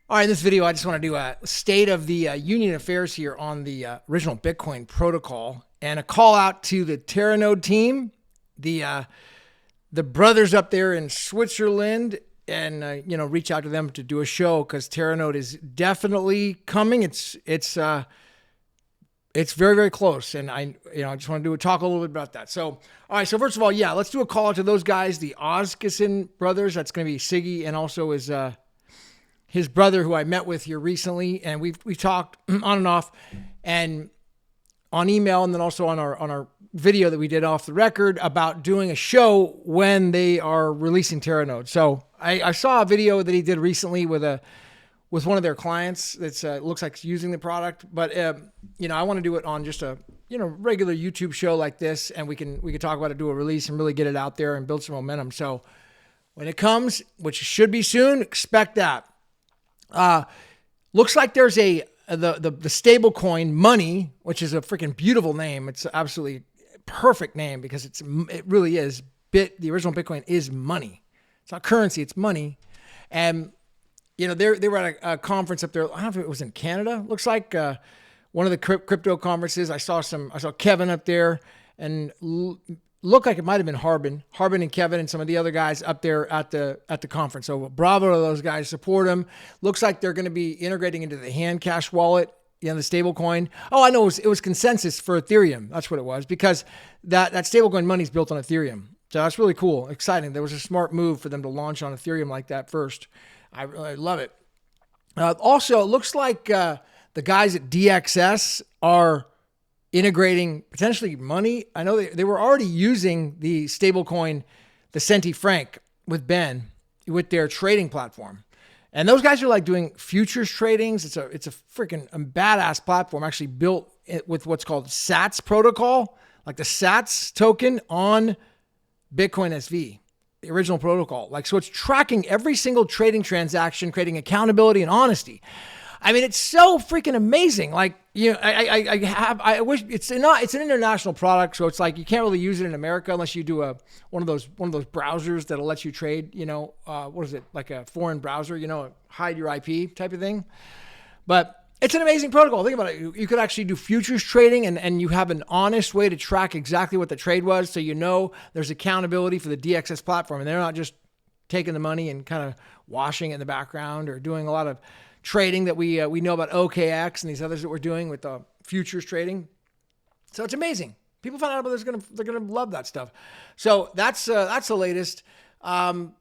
All right, in this video, I just want to do a state of the union affairs here on the original Bitcoin protocol and a call out to the Teranode team, the brothers up there in Switzerland, and reach out to them to do a show because Terranode is definitely coming. It's very, very close, and I just want to talk a little bit about that. So, all right. So first of all, let's do a call out to those guys, the Oscansen brothers. That's going to be Siggy and also his brother, who I met with here recently, and we've talked on and off, and on email, and then also on our video that we did off the record about doing a show when they are releasing Terranode. So I saw a video that he did recently with one of their clients that's looks like using the product, but I want to do it on just a regular YouTube show like this, and we can talk about it, do a release, and really get it out there and build some momentum. So when it comes, which should be soon, expect that. Looks like there's the stablecoin money, which is a freaking beautiful name. It's absolutely perfect name because it really is. The original Bitcoin is money. It's not currency, it's money. And they were at a conference up there. I don't know if it was in Canada. Looks like one of the crypto conferences. I saw Kevin up there, and looked like it might have been Harbin and Kevin and some of the other guys up there at the conference. So bravo to those guys, support them. Looks like they're going to be integrating into the HandCash wallet, the stablecoin. Oh, I know it was consensus for Ethereum. That's what it was, because that stablecoin money is built on Ethereum. So that's really cool, exciting. There was a smart move for them to launch on Ethereum like that first. I really love it. Also, it looks like the guys at DXS are integrating potentially money. I know they were already using the stablecoin, the Centi Franc with Ben, with their trading platform. And those guys are like doing futures tradings. It's a freaking badass platform, actually built with what's called SATS protocol, like the SATS token on Bitcoin SV, the original protocol. So it's tracking every single trading transaction, creating accountability and honesty. I mean, it's so freaking amazing. I wish it's an international product, so it's like you can't really use it in America unless you do one of those browsers that'll let you trade. What is it, like a foreign browser? Hide your IP type of thing. But it's an amazing protocol. Think about it. You could actually do futures trading, and you have an honest way to track exactly what the trade was, so there's accountability for the DXS platform, and they're not just taking the money and kind of washing it in the background or doing a lot of trading that we know about OKX and these others that we're doing with the futures trading. So it's amazing. People find out about this, they're gonna love that stuff. So that's the latest. Can't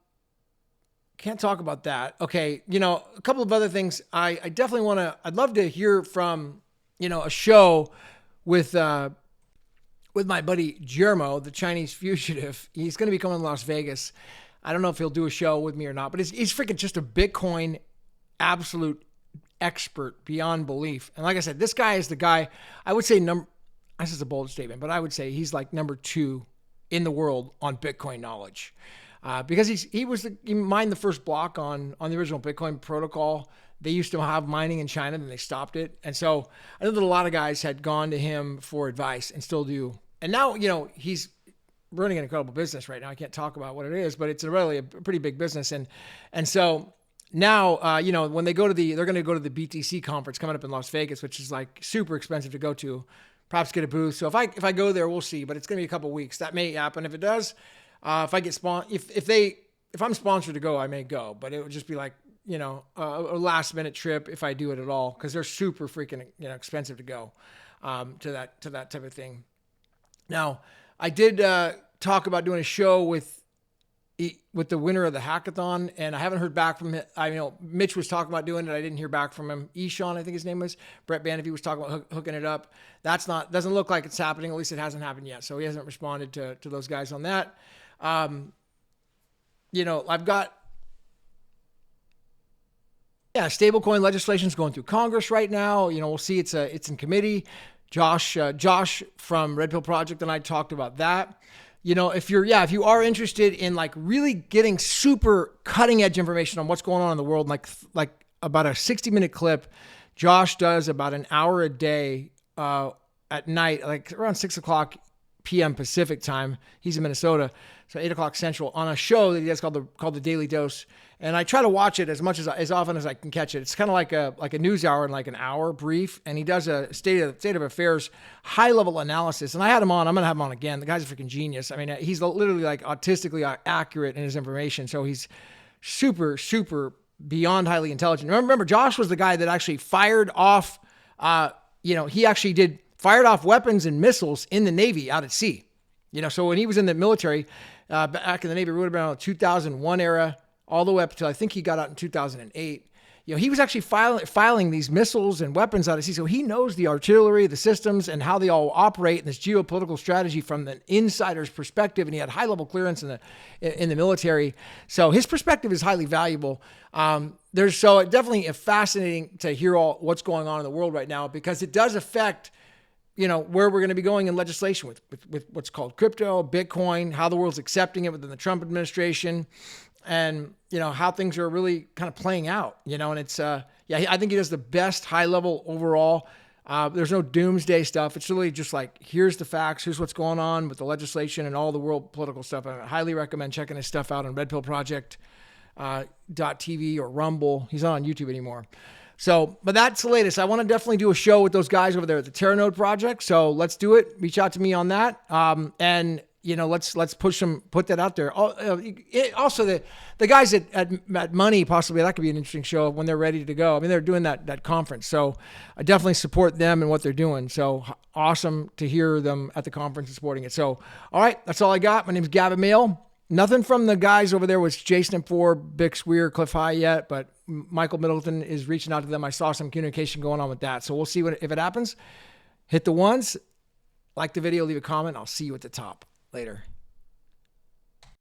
talk about that. Okay, a couple of other things. I definitely I'd love to hear from a show with my buddy Germo, the Chinese fugitive. He's going to be coming to Las Vegas. I don't know if he'll do a show with me or not, but he's freaking just a Bitcoin absolute expert beyond belief. And like I said, this guy is the guy, I would say this is a bold statement, but I would say he's like number 2 in the world on Bitcoin knowledge. Because he mined the first block on the original Bitcoin protocol. They used to have mining in China, then they stopped it. And so I know that a lot of guys had gone to him for advice and still do. And now, he's running an incredible business right now. I can't talk about what it is, but it's really a pretty big business. And so now, when they're going to go to the BTC conference coming up in Las Vegas, which is like super expensive to go to, perhaps get a booth. So if I go there, we'll see, but it's going to be a couple of weeks. That may happen. If it does, if I get if I'm sponsored to go, I may go, but it would just be like, a last minute trip if I do it at all, because they're super freaking, expensive to go, to that type of thing. Now, I did, talk about doing a show with the winner of the hackathon, and I haven't heard back from him. Mitch was talking about doing it. I didn't hear back from him. Eshawn, I think his name was. Brett Banify was talking about hooking it up. Doesn't look like it's happening. At least it hasn't happened yet. So he hasn't responded to those guys on that. I've got, stablecoin legislation is going through Congress right now. We'll see. It's in committee. Josh from Redpill Project and I talked about that. If you are interested in really getting super cutting edge information on what's going on in the world, like about a 60-minute clip, Josh does about an hour a day at night, like around 6 o'clock p.m. Pacific time. He's in Minnesota, so 8 o'clock Central, on a show that he does called the Daily Dose. And I try to watch it as often as I can catch it. It's kind of like a news hour and like an hour brief. And he does a state of affairs, high level analysis. And I had him on. I'm gonna have him on again. The guy's a freaking genius. I mean, he's literally like autistically accurate in his information. So he's super, super beyond highly intelligent. Remember, Josh was the guy that actually fired off. He actually fired off weapons and missiles in the Navy out at sea. So when he was in the military, back in the Navy, it would have been around the 2001 era, all the way up until I think he got out in 2008. He was actually filing these missiles and weapons out at sea. So he knows the artillery, the systems, and how they all operate in this geopolitical strategy from an insider's perspective. And he had high level clearance in the military. So his perspective is highly valuable. So definitely fascinating to hear what's going on in the world right now, because it does affect where we're going to be going in legislation with what's called crypto, Bitcoin, how the world's accepting it within the Trump administration, and how things are really kind of playing out. And it's I think he does the best high level overall. There's no doomsday stuff. It's really just like, here's the facts, here's what's going on with the legislation and all the world political stuff. I highly recommend checking his stuff out on Redpill Project .tv or Rumble. He's not on YouTube anymore. So, but that's the latest. I want to definitely do a show with those guys over there at the Teranode project. So let's do it. Reach out to me on that. And let's put that out there. Also, the guys at MNEE, possibly that could be an interesting show when they're ready to go. I mean, they're doing that conference. So I definitely support them and what they're doing. So awesome to hear them at the conference and supporting it. So, all right, that's all I got. My name is Gavin Mehl. Nothing from the guys over there with Jason M4, Bix Weir, Cliff High yet, but Michael Middleton is reaching out to them. I saw some communication going on with that. So we'll see if it happens. Hit the ones, like the video, leave a comment. I'll see you at the top. Later.